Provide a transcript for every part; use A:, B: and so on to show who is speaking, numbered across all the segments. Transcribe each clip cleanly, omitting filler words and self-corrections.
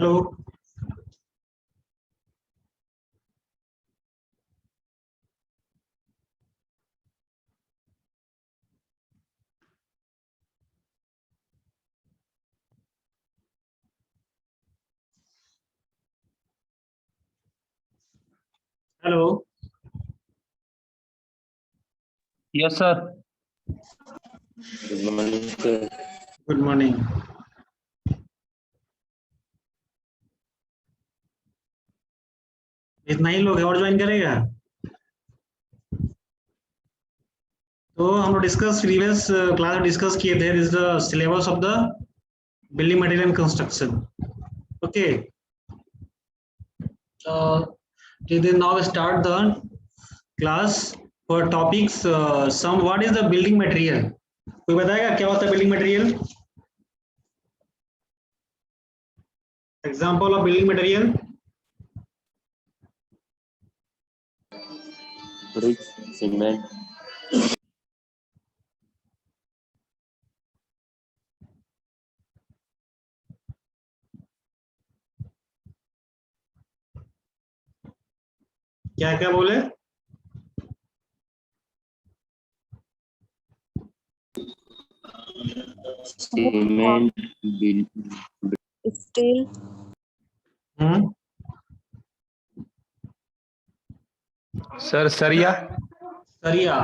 A: Hello. Hello.
B: Yes sir.
C: Good morning sir.
A: Good morning. इतना ही लोग है और ज्वाइन करेगा। तो हम लोग डिस्कस प्रीवियस क्लास में डिस्कस किए थे this the syllabus of the building material and construction. Okay, then now start the class for topics some what is the building material। कोई बताएगा क्या होता है building material? Example of building material.
C: Brick, cement,
A: क्या क्या बोले?
C: Cement,
D: steel,
B: sir सरिया।
A: सरिया।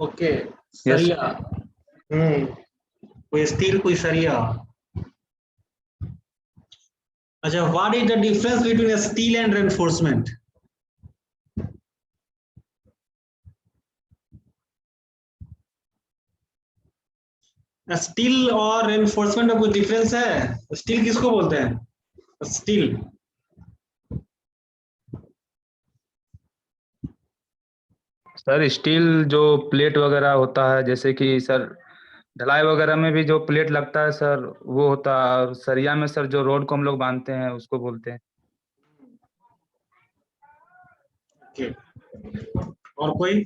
A: Okay,
B: yes.
A: सरिया। कोई स्टील कोई सरिया। अच्छा, what is the difference between steel and reinforcement? Steel और रेनफोर्समेंट में कोई डिफरेंस है? स्टील किसको बोलते हैं? स्टील
B: सर स्टील जो प्लेट वगैरह होता है, जैसे कि सर ढलाई वगैरह में भी जो प्लेट लगता है सर, वो होता है। और सरिया में सर जो रोड को हम लोग बांधते हैं उसको बोलते हैं।
A: ओके। और कोई?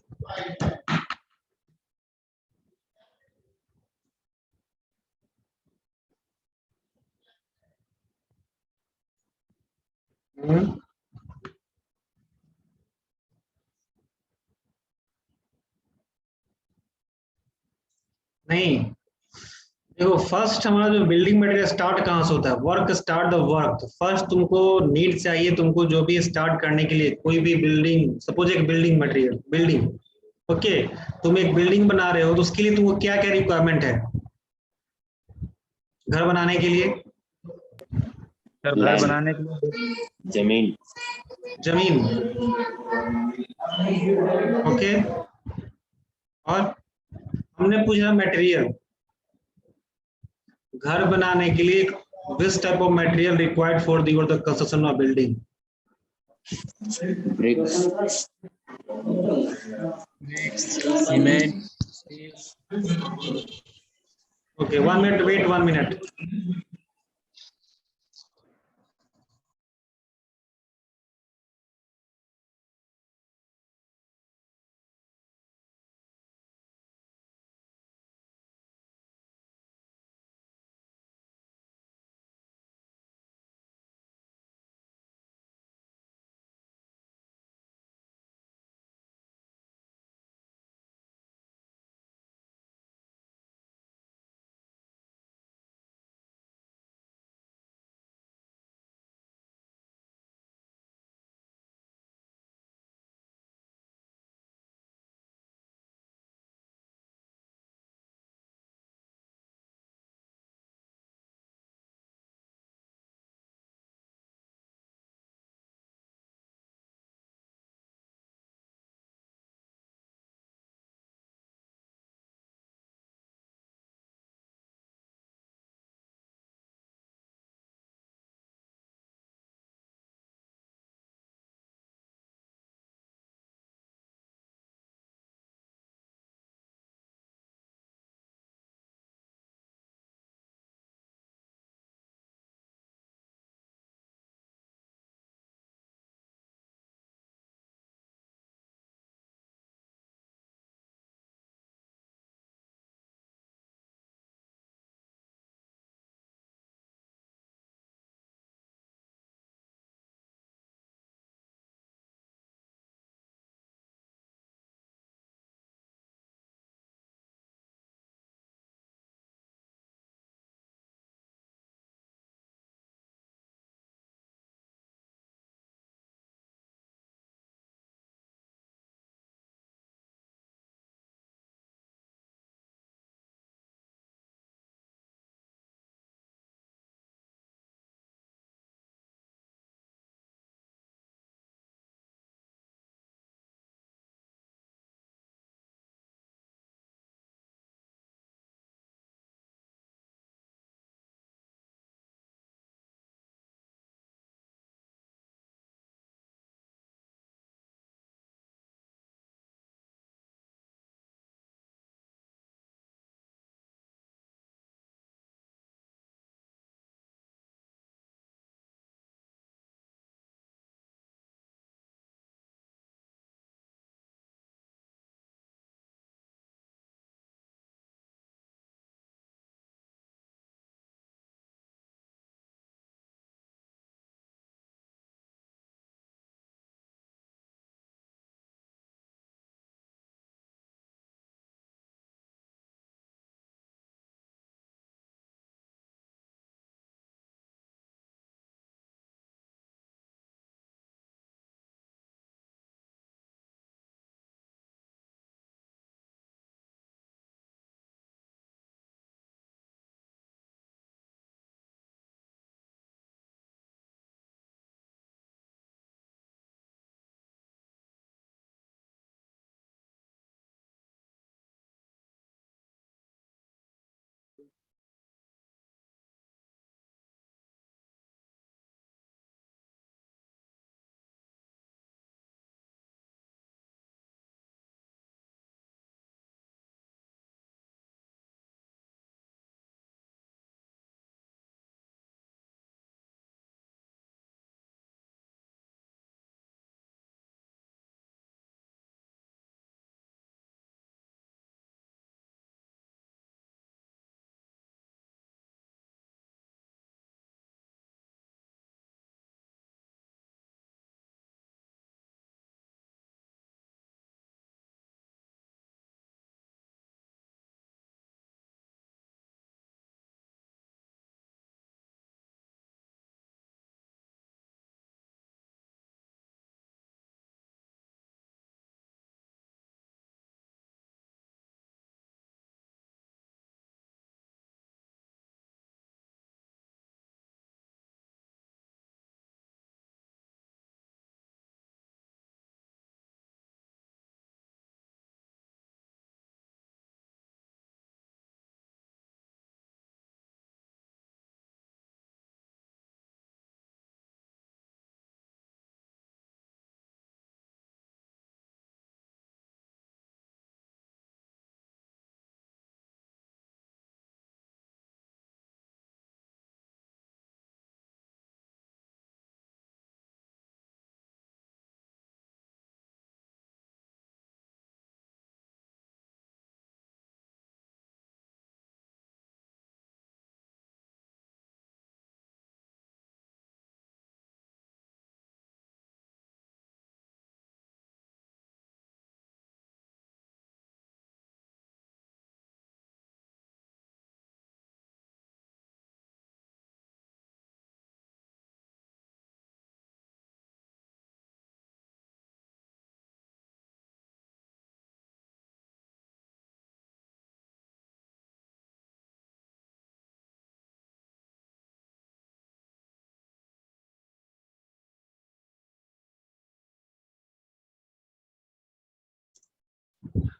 A: हम्म, नहीं, देखो फर्स्ट हमारा जो बिल्डिंग मटेरियल स्टार्ट कहाँ से होता है? Work start the work. तो फर्स्ट तुमको नीड चाहिए, तुमको जो भी स्टार्ट करने के लिए कोई भी बिल्डिंग, सपोज एक बिल्डिंग मटेरियल बिल्डिंग। ओके, तुम एक बिल्डिंग बना रहे हो तो उसके लिए तुमको क्या क्या रिक्वायरमेंट है घर बनाने के लिए?
B: सर घर
C: लैंड,
B: बनाने के लिए
C: जमीन,
A: जमीन। ओके, और हमने पूछा मटेरियल। घर बनाने के लिए which type of material required for the construction of building?
C: Bricks,
E: cement,
A: okay, 1 minute, wait 1 minute।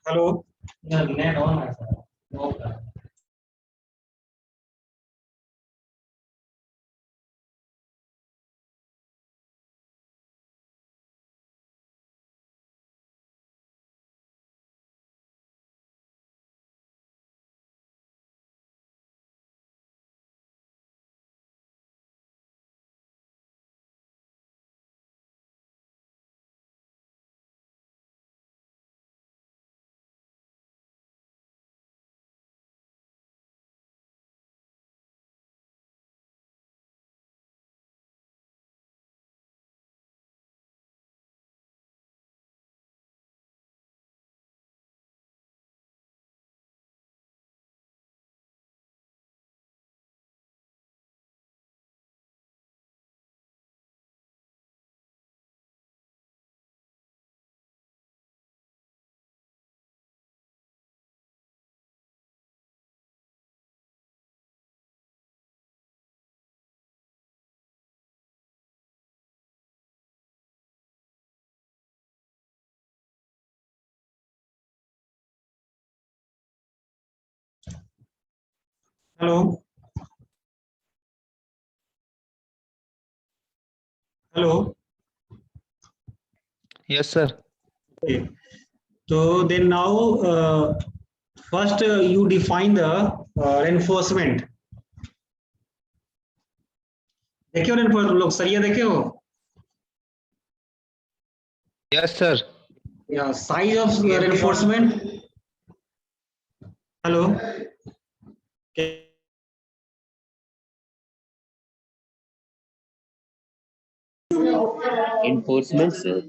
A: Hello, net on है sir. Hello, hello.
B: Yes sir.
A: Okay. So then now, first you define the reinforcement. देखे हो reinforcement, तुम लोग सरिया देखे हो?
B: Yes sir.
A: Yeah, size of reinforcement. Hello. Okay.
C: Enforcement, sir.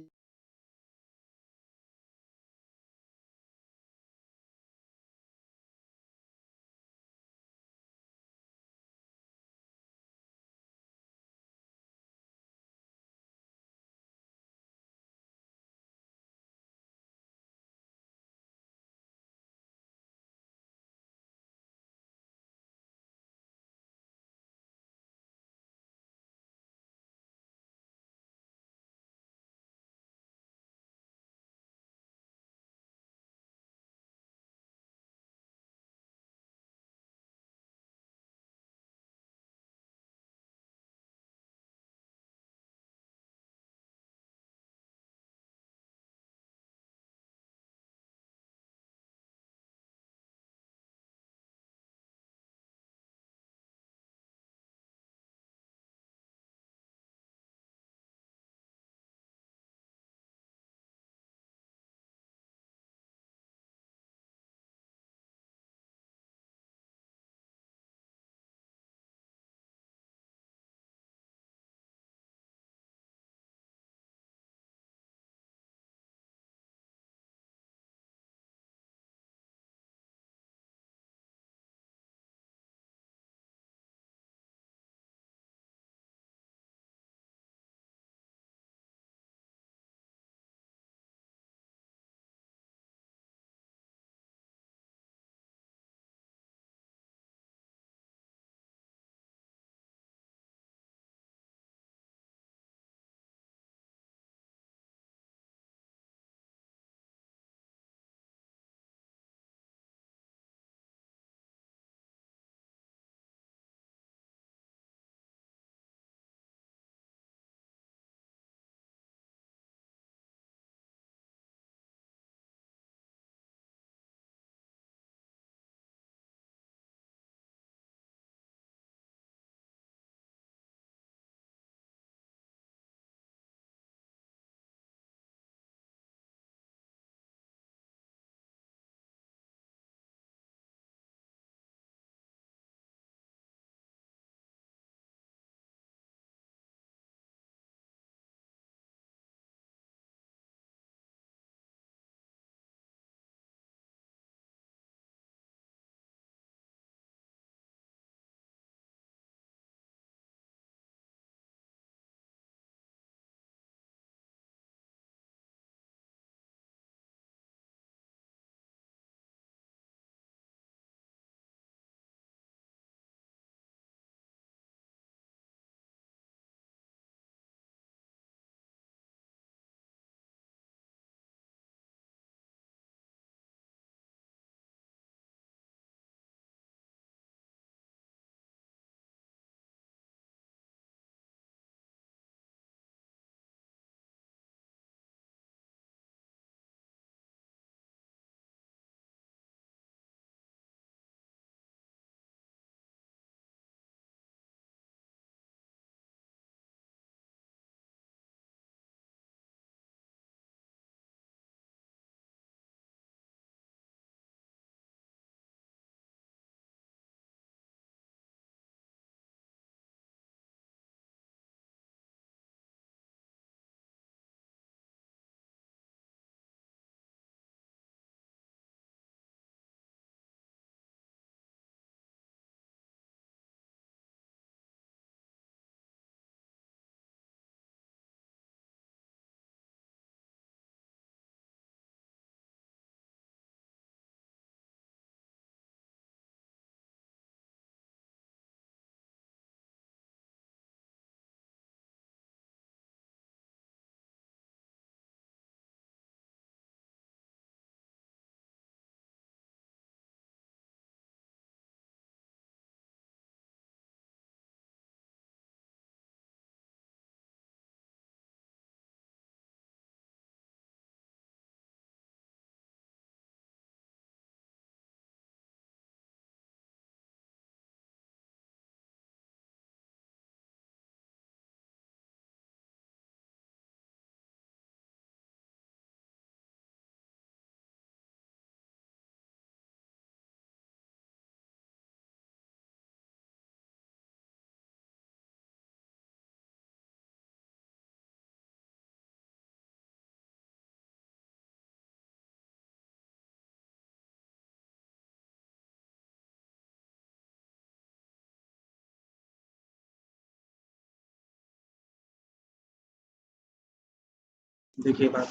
A: देखिए बात,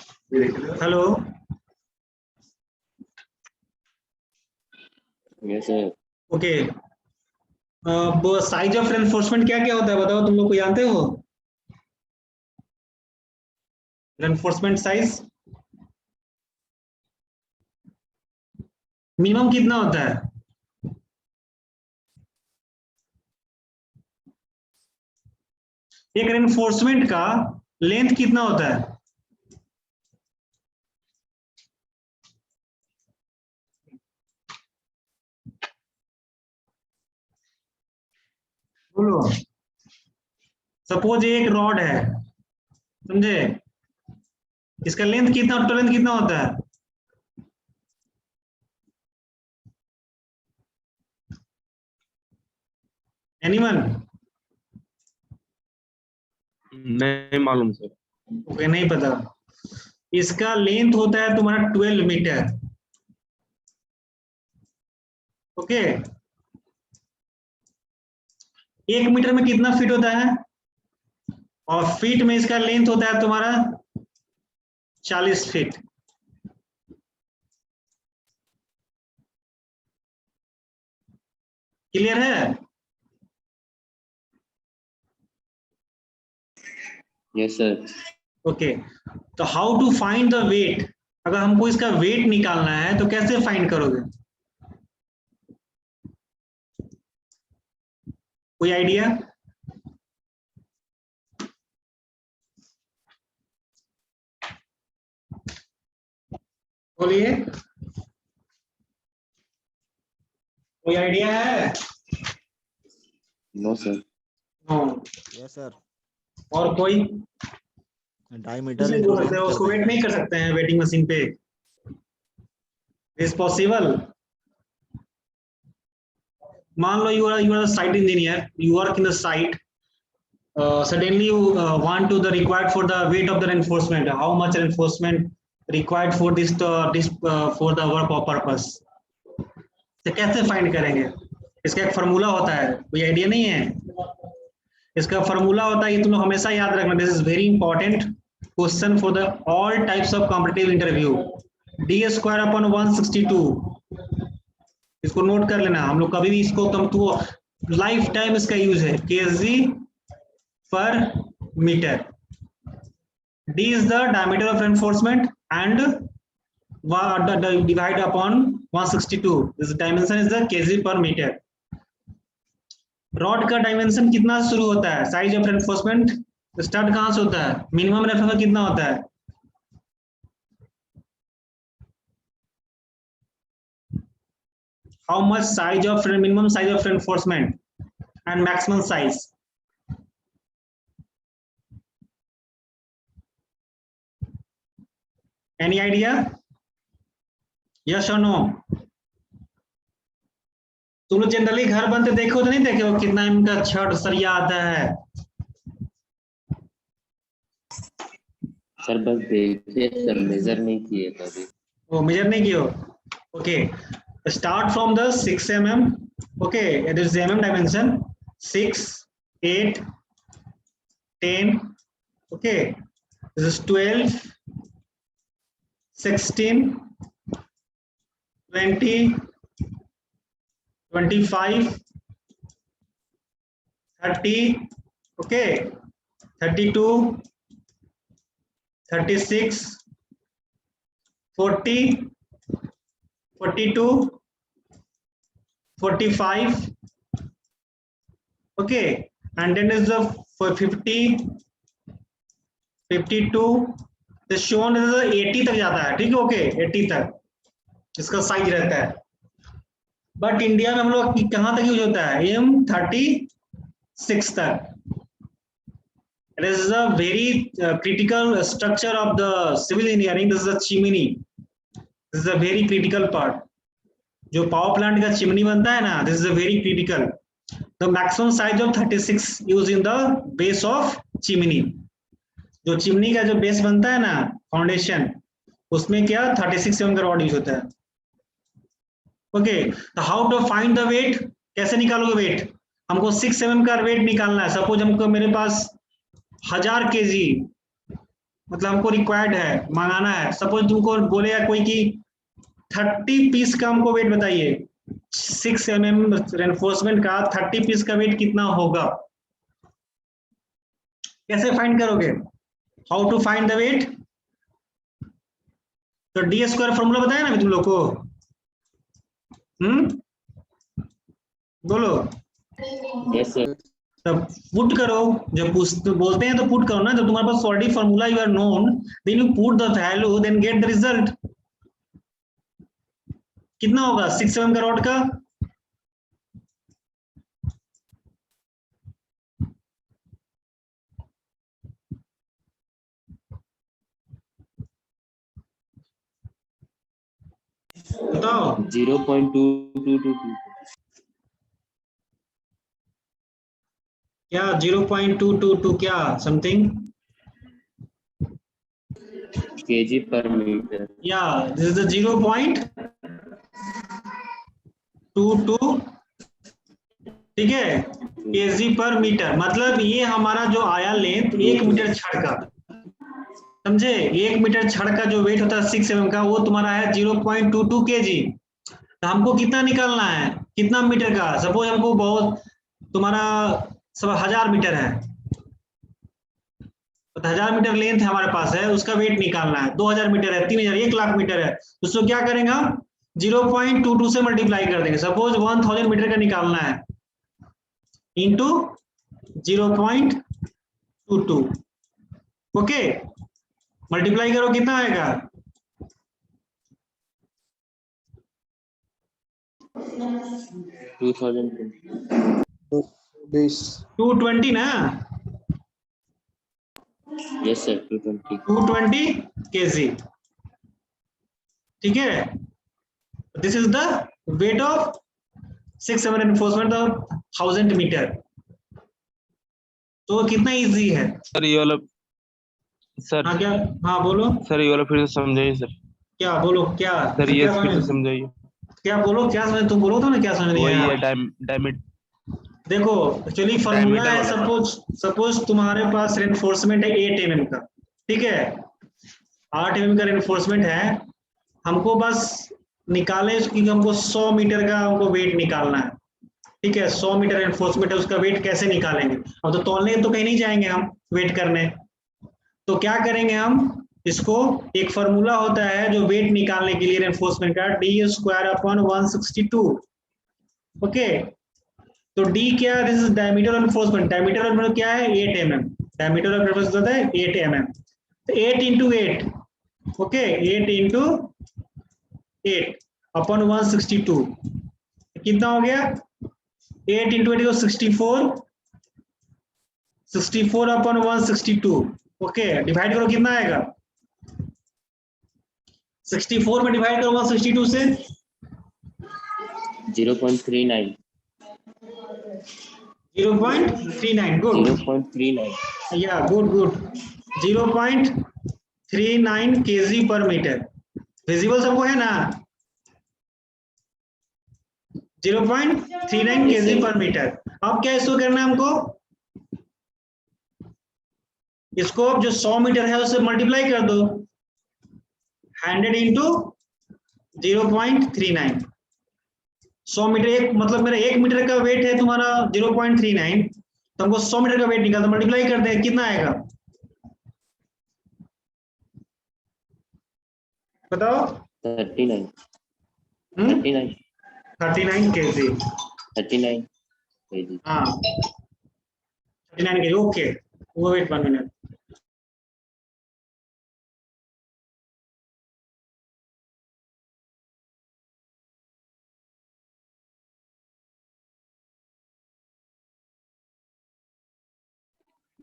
A: हेलो,
C: Yes, sir.
A: ओके। वो साइज ऑफ रेनफोर्समेंट क्या क्या होता है बताओ, तुम लोग को जानते हो? रेनफोर्समेंट साइज मिनिमम कितना होता है? एक रेनफोर्समेंट का लेंथ कितना होता है? बोलो। सपोज एक रॉड है, समझे, इसका लेंथ कितना, टोटल लेंथ कितना होता है? एनीवन?
D: नहीं मालूम सर।
A: ओके, नहीं पता। इसका लेंथ होता है तुम्हारा 12 मीटर। ओके, 1 मीटर में कितना फीट होता है? और फीट में इसका लेंथ होता है तुम्हारा 40 फीट। क्लियर है?
C: Yes, sir.
A: ओके, तो how to find the weight? अगर हमको इसका वेट निकालना है तो कैसे फाइंड करोगे? कोई आइडिया? बोलिए, कोई आइडिया है?
C: No, sir.
A: No.
E: Yes sir,
A: और कोई?
E: डायमीटर
A: नहीं
E: इनटू
A: बोल सकते,
E: लेंथ
A: उसको
E: करते
A: वेट
E: हैं।
A: नहीं कर सकते हैं वेटिंग मशीन पे? Is possible? मान लो you are a site engineer, you work in the site, suddenly you want to the required for the weight of the reinforcement, how much reinforcement required for this for the work of purpose, तो कैसे find करेंगे? इसका एक formula होता है, कोई idea नहीं है? इसका फार्मूला होता है, ये तुम लोग हमेशा याद रखना, this is very important question for the all types of competitive interview. d²/162, इसको नोट कर लेना, हम लोग कभी भी इसको कम टू लाइफ टाइम इसका यूज है, kg पर metre. d is the diameter of reinforcement and divide upon 162, this dimension is the kg per meter। Rod का डायमेंशन कितना शुरू होता है? साइज ऑफ रेनफोर्समेंट स्टार्ट कहां से होता है? मिनिमम रेनफोर्समेंट कितना होता है? How much size of minimum size of reinforcement and maximum size? Any idea? Yes और नो? तुम लोग जनरली घर बनते देखे हो तो नहीं देखे हो कितना इनका छड़ सरिया आता है?
C: सर बस देखिए सर, मेजर नहीं किए कभी।
A: वो मेजर नहीं किए हो? Okay, start from the 6 mm, okay, it is mm dimension, 6, 8, 10, okay, this is 12, 16, 20, 25, 30, okay, 32, 36, 40, 42, 45, okay, and then is the 50, 52, the shown is 80 तक जाता है, ठीक है, ओके, 80 तक इसका साइज रहता है। बट इंडिया में हम लोग कहां तक यूज होता है? M36 तक। It is a very critical structure of the civil engineering. This is a chimney. This is a very critical part. जो पावर प्लांट का चिमनी बनता है ना, this is a very critical. The maximum size of 36 used in the base of chimney. जो chimney का जो base बनता है ना, फाउंडेशन, उसमें क्या 36 mm का रॉड यूज होता है। ओके, तो how to find the weight? कैसे निकालोगे वेट? हमको 6 mm का वेट निकालना है। सपोज हमको मेरे पास 1000 kg मतलब हमको रिक्वायर्ड है, मंगाना है। सपोज तुमको बोलेगा कोई कि 30 पीस का हमको वेट बताइए, 6 mm रेनफोर्समेंट का 30 पीस का वेट कितना होगा, कैसे फाइंड करोगे? How to find the weight? तो डी स्क्वायर फॉर्मूला बताया ना अभी तुम लोग को। बोलो।
C: Yes sir.
A: तब पुट करो, जब बोलते हैं तो पुट करो ना। जब तुम्हारे पास already formula you are known, then you put the value, then get the result. कितना होगा 6 mm का रॉड का? बताओ।
C: 0.2222
A: क्या 0.222 क्या समथिंग?
C: kg per meter.
A: या दिस इज द 0.22, ठीक है, केजी पर मीटर। मतलब ये हमारा जो आया लेंथ 1 मीटर छड़ का, समझे? 1 मीटर छड़ का जो वेट होता है 6 mm का, वो तुम्हारा है 0.22 kg। तो हमको कितना निकालना है, कितना मीटर का? सपोज हमको बहुत तुम्हारा सब 1000 मीटर है, तो 1000 मीटर लेंथ है हमारे पास है, उसका वेट निकालना है। 2000 मीटर है, 3000, 1 लाख मीटर है, तो उसको क्या करेंगे हम? 0.22 से मल्टीप्लाई कर देंगे। सपोज 1000 मीटर का निकालना है इंटू 0.22, ओके, मल्टीप्लाई करो, कितना आएगा? 220 ना?
C: Yes sir. 220.
A: 220 kg, ठीक है। This is the weight of 6 mm reinforcement of 1000 metre. तो कितना इजी है।
D: सर ये वाला, सर
A: हाँ क्या? हाँ बोलो।
D: सर ये वाला फिर से समझाइए सर।
A: क्या बोलो? क्या
D: सर ये
A: क्या
D: फिर से
A: समझ?
D: समझाइए।
A: क्या बोलो? क्या समझ? तुम बोलो तो ना, क्या समझ नहीं
D: वही
A: आया?
D: है डायमीटर।
A: देखो एक्चुअली फॉर्मूला है,
D: वाला।
A: सपोज तुम्हारे पास रेनफोर्समेंट है 8 mm का, ठीक है, 8 mm का रेनफोर्समेंट है। हमको बस निकाले कि हमको 100 मीटर का हमको वेट निकालना है, ठीक है। 100 मीटर रेनफोर्समेंट है, उसका वेट कैसे निकालेंगे? अब तो तौलने तो कहीं नहीं जाएंगे हम वेट करने। तो क्या करेंगे हम? इसको एक फॉर्मूला होता है जो वेट निकालने के लिए रेनफोर्समेंट का, डी स्क्वायर अपॉन 162, ओके। तो डी क्या है? This is diameter of reinforcement. Diameter of क्या है? 8 mm। डायमीटर ऑफ रेनफोर्समेंट होता है 8 mm। तो 8 इंटू 8, ओके, 8 इंटू 8 अपॉन 162, कितना हो गया? 8 इंटू 8 64, 64 अपॉन 162, ओके। डिवाइड करो, कितना आएगा? 64 में डिवाइड करो 162 से,
C: 0.39.
A: 0.39, गुड।
C: 0.39.
A: या गुड 0.39 kg पर मीटर। विजिबल सबको है ना? 0.39
C: Yes,
A: kg
C: sir.
A: पर मीटर। अब क्या इसको करना है हमको? इसको जो 100 मीटर है उससे मल्टीप्लाई कर दो, 100 इंटू 0.39। 100 मीटर एक, मतलब मेरा 1 मीटर का वेट है तुम्हारा 0.39, तो हमको 100 मीटर का वेट निकालना, मल्टीप्लाई कर दें, कितना आएगा बताओ?
C: 39. 39.
A: 39 kg।
C: 39 kg.
A: हाँ 39 kg, ओके। वो वेट 1 मिनट।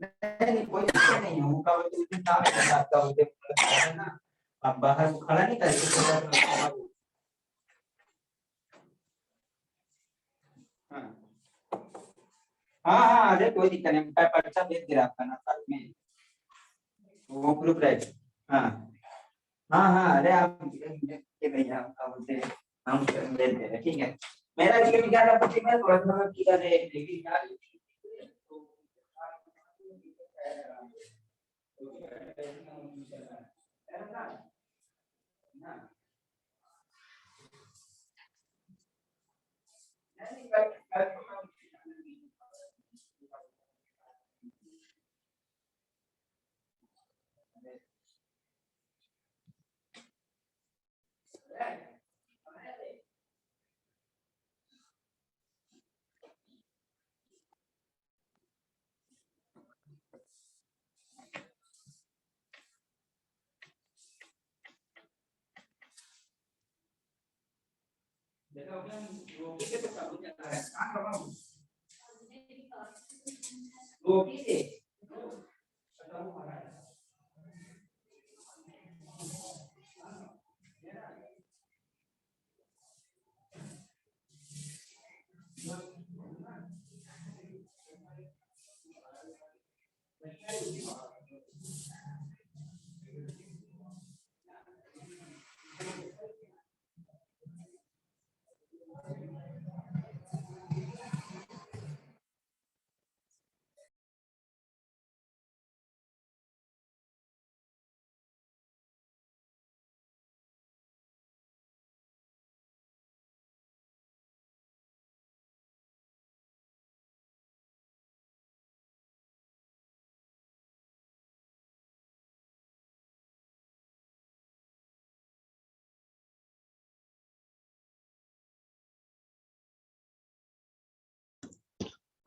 F: नहीं कोई दिक्कत नहीं है, उनका वो तो दिन काम है आपका, उनके है ना, आप बाहर खड़ा नहीं कर सकते। हाँ हाँ हाँ, अरे कोई दिक्कत नहीं, मैं पर्चा भेज दे रहा था ना साथ में, वो ग्रुप रहेगा। हाँ हाँ हाँ, अरे आप ये भैया आपका बोलते हम भेज दे रहे, ठीक है। मेरा ये भी क्या था, कुछ मैं थोड़ा सा किया रे, लेकिन यार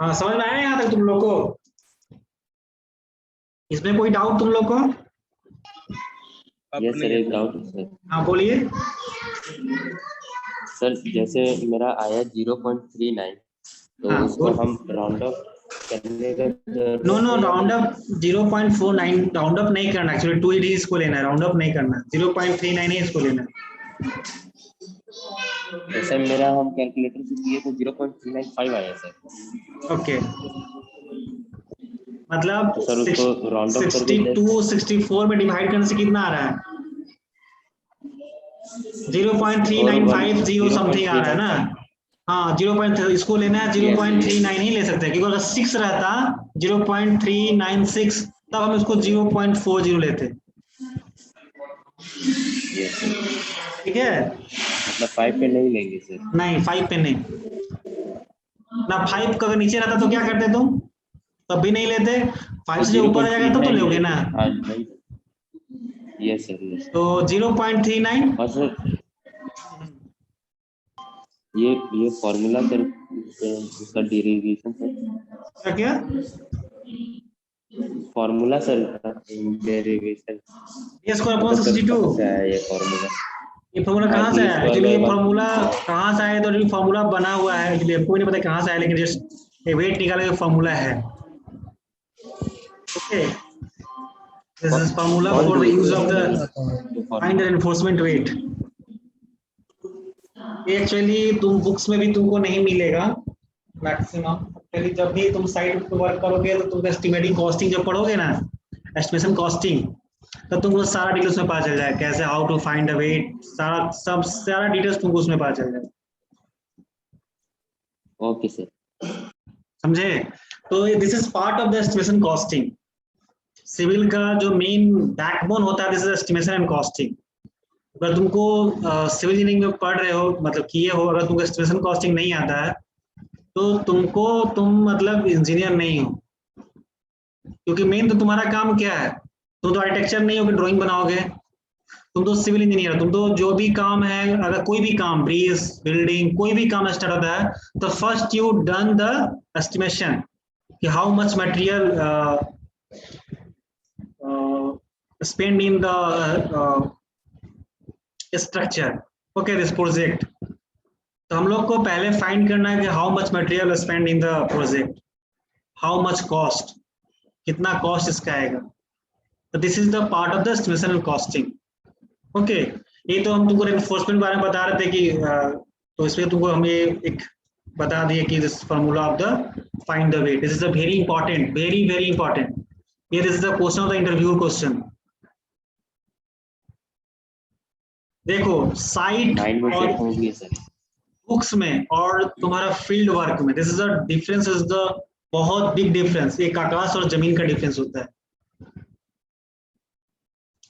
A: हाँ, समझ में आया यहाँ तक तुम लोग को? इसमें कोई डाउट तुम लोग को?
C: यस सर, एक डाउट है सर।
A: हाँ बोलिए।
C: सर जैसे मेरा आया 0.39, तो
A: हाँ,
C: उसको
A: बोल।
C: हम राउंड अप करने का
A: no round up 0.49 round up नहीं करना, एक्चुअली 2 ही इसको लेना है, राउंड अप नहीं करना, 0.39 ही इसको लेना है।
C: जैसे मेरा हम कैलकुलेटर से किए तो 0.395 आया सर।
A: ओके, मतलब
C: तो सर उसको राउंड अप कर देते
A: 62 64 में डिवाइड करने से कितना आ रहा है? 0.3950 समथिंग आ रहा है ना? हाँ 0. इसको लेना है, 0.39 ही ले सकते हैं, क्योंकि अगर 6 रहता 0.396 तब हम इसको 0.40 लेते। ठीक है,
C: मतलब 5 पे नहीं लेंगे सर?
A: नहीं 5 पे नहीं ना, 5 का अगर नीचे रहता तो क्या करते तुम? तब भी नहीं लेते। 5 से जो ऊपर आ जाएगा तब तो लोगे ना।
C: Yes sir, yes.
A: तो 0.39
C: और सर ये फॉर्मूला सर, उसका डेरिवेशन सर
A: क्या
C: फॉर्मूला सर, डेरिवेशन
A: ये स्क्वायर अपॉन 62
C: से आया ये फॉर्मूला?
A: ये फॉर्मूला कहाँ से आया? एक्चुअली ये फॉर्मूला कहाँ से आया? तो ये फॉर्मूला बना हुआ है, एक्चुअली हमको नहीं पता कहाँ से आया, लेकिन जस्ट ये वेट निकालने का फॉर्मूला है। Okay, this is formula for the use of the find the enforcement weight. Actually तुम बुक्स में भी तुमको नहीं मिलेगा मैक्सिमम। एक्चुअली जब भी तुम साइट पे वर्क करोगे तो तुम एस्टिमेटिंग कॉस्टिंग जब पढ़ोगे ना, एस्टिमेशन कॉस्टिंग, तो तुमको सारा डिटेल्स में पता चल जाएगा, कैसे how to find the weight, सारा डिटेल्स तुमको उसमें पता चल जाएगा।
C: ओके सर,
A: समझे? तो this is part of the estimation costing. Civil का जो मेन बैकबोन होता है this is estimation and costing. अगर तुमको सिविल इंजीनियरिंग में पढ़ रहे हो, मतलब किए हो, अगर तुमको एस्टिमेशन कॉस्टिंग नहीं आता है तो तुम मतलब इंजीनियर नहीं हो, क्योंकि मेन तो तुम्हारा काम क्या है? तुम तो आर्किटेक्चर नहीं हो कि ड्राइंग बनाओगे, तुम तो सिविल इंजीनियर। तुम तो जो भी काम है, अगर कोई भी काम, ब्रिज, बिल्डिंग, कोई भी काम स्टार्ट होता है तो first you done the estimation कि how much material spend in the structure, okay, this project. तो हम लोग को पहले फाइंड करना है कि how much material spend in the project, how much cost, कितना कॉस्ट इसका आएगा। तो this is the part of the estimation and costing. Okay, ये तो हम तुमको एनफोर्समेंट बारे में बता रहे थे कि तो इसमें तुमको हम ये एक बता दिए कि this formula of the find the weight, this is a very important, very very important. ये this is the question of the interview question. देखो साइट और बुक्स में और तुम्हारा फील्ड वर्क में, this is the difference, is the बहुत big difference. एक आकाश और जमीन का डिफरेंस होता है।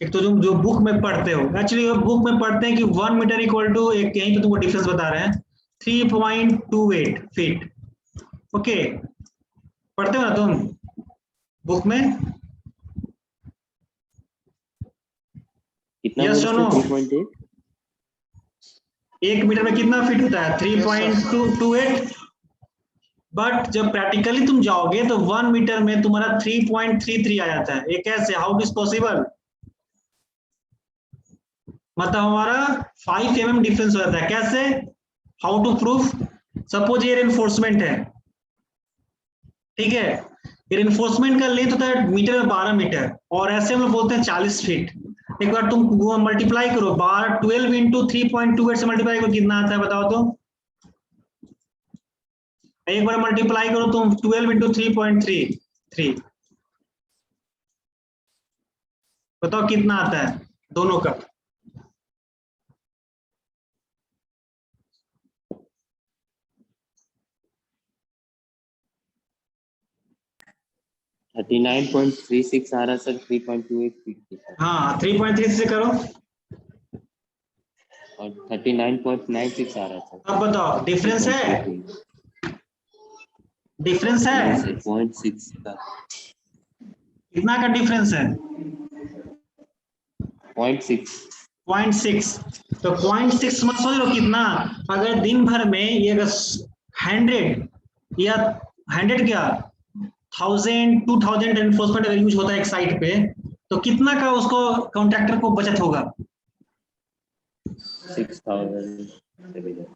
A: एक तो जो बुक में पढ़ते हो, एक्चुअली बुक में पढ़ते हैं कि 1 मीटर इक्वल टू, एक यहीं तो तुमको डिफरेंस बता रहे हैं 3.28 फीट। ओके, पढ़ते हो ना तुम बुक में?
C: कितना
A: Yes
C: बोले
A: or no?
C: सर? 3.8?
A: 1 मीटर में कितना फीट होता है? 3.28। बट जब प्रैक्टिकली तुम जाओगे तो 1 मीटर में तुम्हारा 3.33 आ जाता है। ये कैसे? How it is possible? मतलब हमारा 5 mm डिफरेंस हो जाता है। कैसे? How to proof? सपोज ये रेनफोर्समेंट है, ठीक है, ये रेनफोर्समेंट का लेंथ होता है मीटर में 12 मीटर, और ऐसे हम लोग बोलते हैं 40 फीट। एक बार तुम मल्टीप्लाई करो, 12 इंटू 3.28 से मल्टीप्लाई करो, कितना आता है बताओ तो? एक बार मल्टीप्लाई करो तुम 12 इंटू 3.33, बताओ कितना आता है दोनों का?
C: है 39.36 आ रहा सर 3.28 फीट के साथ।
A: हाँ 3.3 से करो,
C: और 39.96 आ रहा था।
A: अब बताओ डिफरेंस है? डिफरेंस है?
C: 0.6 का।
A: कितना का डिफरेंस है?
C: 0.6।
A: 0.6। तो 0.6 मत सोच लो कितना, अगर दिन भर में ये अगर 100 या 100 क्या 1000 2000 एनफोर्समेंट अगर यूज होता है एक साइट पे, तो कितना का उसको कॉन्ट्रैक्टर को बचत होगा?
C: 6000।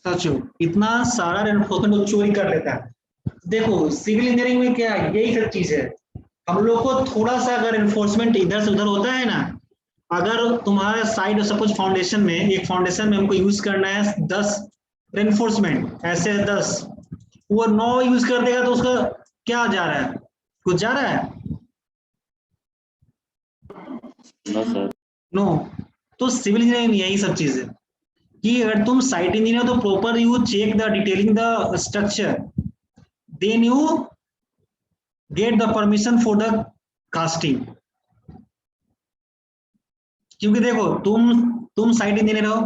A: सोचो इतना सारा एनफोर्समेंट वो चोरी कर लेता है। देखो सिविल इंजीनियरिंग में क्या यही सब चीज है, हम लोग को थोड़ा सा अगर एनफोर्समेंट इधर से उधर होता है ना, अगर तुम्हारा साइड सपोज फाउंडेशन में, एक फाउंडेशन में हमको यूज करना है 10 रेनफोर्समेंट, ऐसे 10, वो 9 यूज कर देगा तो उसका क्या जा रहा है? कुछ जा रहा है?
C: No sir.
A: नो। तो सिविल इंजीनियरिंग में यही सब चीज है कि अगर तुम साइट इंजीनियर तो proper you check the detailing the structure, then you get the permission for the casting. क्योंकि देखो तुम साइट इंजीनियर हो,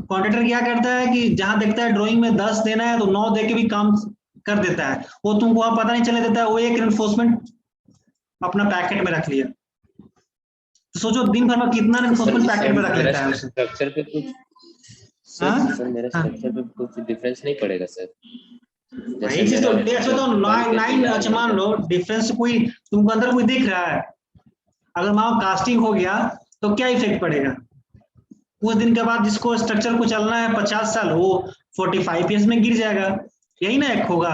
A: कॉन्ट्रैक्टर क्या करता है कि जहां देखता है ड्राइंग में 10 देना है तो 9 दे के भी काम कर देता है, वो तुमको वहां पता नहीं चले देता है, वो एक एनफोर्समेंट अपना पैकेट में रख लिया। तो सोचो दिन भर में कितना एनफोर्समेंट पैकेट में रख लेता है उसे।
C: स्ट्रक्चर पे कुछ
A: हाँ?
C: सर मेरा
A: हाँ।
C: स्ट्रक्चर पे कुछ डिफरेंस नहीं पड़ेगा सर?
A: वही चीज तो अच्छा तो 9 अच्छा मान लो डिफरेंस कोई तुमको अंदर कोई दिख रहा है, अगर मान कास्टिंग हो गया तो क्या इफेक्ट पड़ेगा? कुछ दिन के बाद जिसको स्ट्रक्चर को चलना है 50 साल, वो 45 ईयर्स में गिर जाएगा, यही ना एक होगा।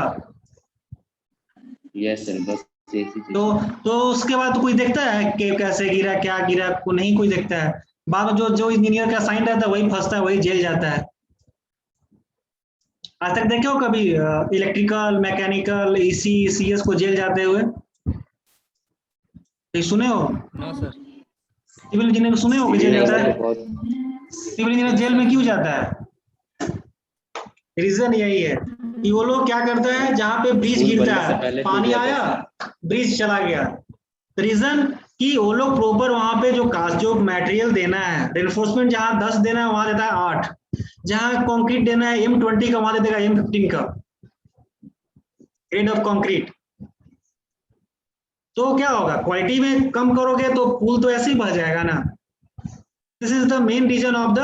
C: यस सर, बस ऐसी चीज।
A: तो उसके बाद तो कोई देखता है कि कैसे गिरा, क्या गिरा, को नहीं कोई देखता है। बाद में जो इंजीनियर का साइन रहता है वही फंसता है, वही जेल जाता है। आज तक देखे हो कभी इलेक्ट्रिकल, मैकेनिकल, ईसी, सीएस को जेल जाते हुए? ये सुने हो?
B: No sir.
A: सिविल इंजीनियर को सुने हो कि जेल जाता है?
C: बहुत
A: सिविल इंजीनियर जेल में क्यों जाता है? रीजन यही है कि वो लोग क्या करता है, जहां पे ब्रिज
C: स्कूल
A: गिरता
C: बनने से
A: है,
C: पहले
A: पानी
C: टूट
A: आया,
C: जाता
A: ब्रिज चला गया। रीजन कि वो लोग प्रॉपर वहां पे जो मटेरियल देना है, रेनफोर्समेंट जहां 10 देना है वहां देता है 8, जहां कंक्रीट देना है M20 का वहां दे देगा M15 का ग्रेड ऑफ कंक्रीट। तो क्या होगा, क्वालिटी में कम करोगे तो पुल तो ऐसे ही बह जाएगा ना। This is the main reason of the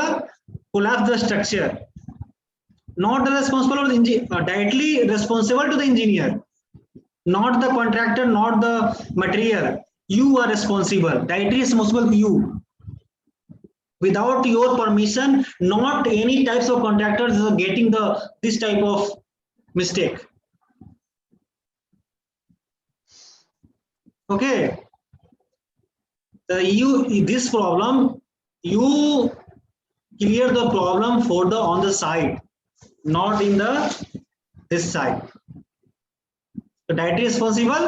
A: collapse the structure, not the responsible of the engineer, directly responsible to the engineer, not the contractor, not the material. You are responsible, directly responsible to you. Without your permission, not any types of contractors are getting this type of mistake. Okay, this problem you clear the problem for the on the side, not in this side. So directly responsible,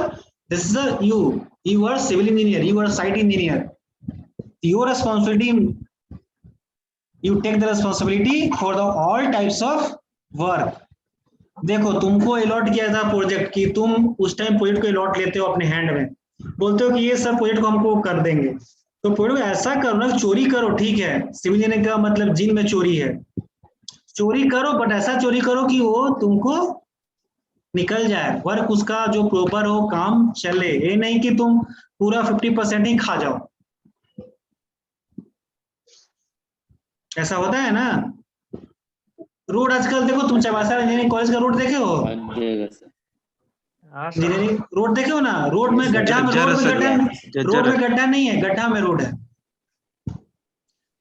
A: this is you are civil engineer, you are site engineer. Your responsibility, you take the responsibility for the all types of work. देखो तुमको allot किया था project की, तुम उस time project को allot लेते हो अपने हैंड में, बोलते हो कि ये सब प्रोजेक्ट को हमको कर देंगे, तो पूरे ऐसा करो ना, चोरी करो, ठीक है, सिविल इंजीनियरिंग का मतलब जीन में चोरी है, चोरी करो बट ऐसा चोरी करो कि वो तुमको निकल जाए, वर्क उसका जो प्रॉपर हो, काम चले, ये नहीं कि तुम पूरा 50% ही खा जाओ, ऐसा होता है ना। रोड आजकल देखो, तुम चबासा इंजीनियरिंग कॉलेज का रोड देखे हो,
C: बन जाएगा सर।
A: इंजीनियरिंग रोड देखे हो ना, रोड में गड्ढा में,
D: जर्जर
A: रोड में
D: सर,
A: गड्ढा, रोड में गड्ढा नहीं है, गड्ढा में रोड है।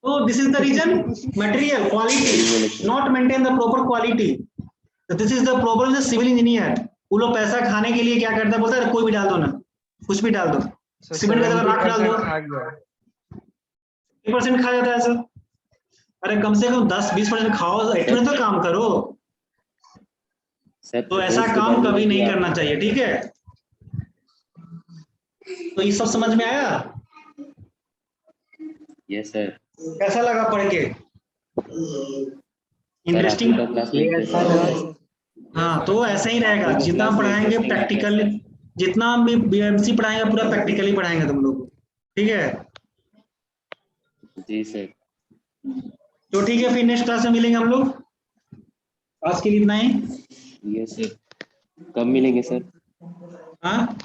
A: तो this is the reason, material quality not maintain the proper quality, this is the problem the civil engineer. वो लोग पैसा खाने के लिए क्या करता है, बोलता है कोई भी डाल दो ना, कुछ भी डाल दो, सीमेंट का जगह राख डाल दो, 50% खा जाता है सर। अरे कम से कम 10-20% खाओ, इतना तो काम करो।
C: सर
A: तो ऐसा काम कभी नहीं करना चाहिए, ठीक है। तो ये सब समझ में आया?
C: Yes sir.
A: कैसा लगा पढ़ के? इंटरेस्टिंग?
C: क्लास में
A: हाँ, तो ऐसा ही रहेगा, जितना पढ़ाएंगे प्रैक्टिकल, जितना हम भी बीएमसी पढ़ाएंगे पूरा प्रैक्टिकली पढ़ाएंगे तुम लोग को, ठीक है।
C: जी सर।
A: तो ठीक है, फिर नेक्स्ट क्लास में मिलेंगे हम लोग, आज के लिए इतना ही।
C: Yes sir. कब मिलेंगे सर?
A: हाँ